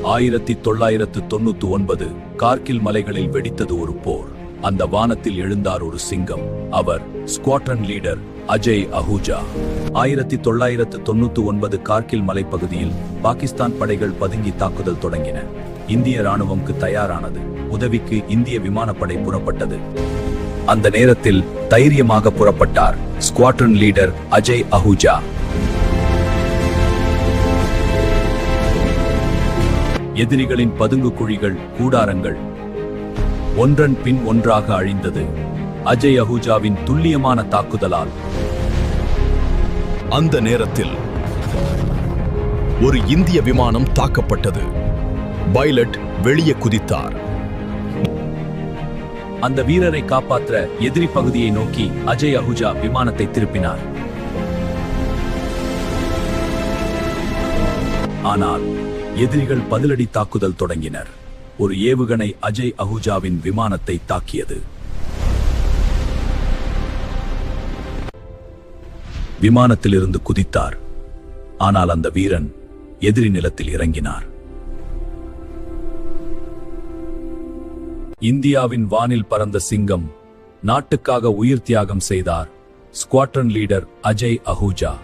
1999 கார்கில் மலைகளில் வெடித்தது ஒரு போர். அந்த வானத்தில் எழுந்தார் ஒரு சிங்கம். அவர் ஸ்குவாட்ரன் லீடர் அஜய் அஹூஜா. 1999 கார்கில் மலைப்பகுதியில் பாகிஸ்தான் படைகள் பதுங்கி தாக்குதல் தொடங்கின. இந்திய ராணுவம்க்கு தயாரானது. உதவிக்கு இந்திய விமானப்படை புறப்பட்டது. அந்த நேரத்தில் தைரியமாக புறப்பட்டார் ஸ்குவாட்ரன் லீடர் அஜய் அஹூஜா. எதிரிகளின் பதுங்கு குழிகள், கூடாரங்கள் ஒன்றன் பின் ஒன்றாக அழிந்தது அஜய் அஹூஜாவின் துல்லியமான தாக்குதலால். அந்த நேரத்தில் ஒரு இந்திய விமானம் தாக்கப்பட்டது. பைலட் வெளியே குதித்தார். அந்த வீரரை காப்பாற்ற எதிரி பகுதியை நோக்கி அஜய் அஹூஜா விமானத்தை திருப்பினார். ஆனால் எதிரிகள் பதிலடி தாக்குதல் தொடங்கினர். ஒரு ஏவுகணை அஜய் அஹூஜாவின் விமானத்தை தாக்கியது. விமானத்திலிருந்து குதித்தார். ஆனால் அந்த வீரன் எதிரி நிலத்தில் இறங்கினார். இந்தியாவின் வானில் பறந்த சிங்கம் நாட்டுக்காக உயிர் தியாகம் செய்தார் ஸ்குவாட்ரன் லீடர் அஜய் அஹூஜா.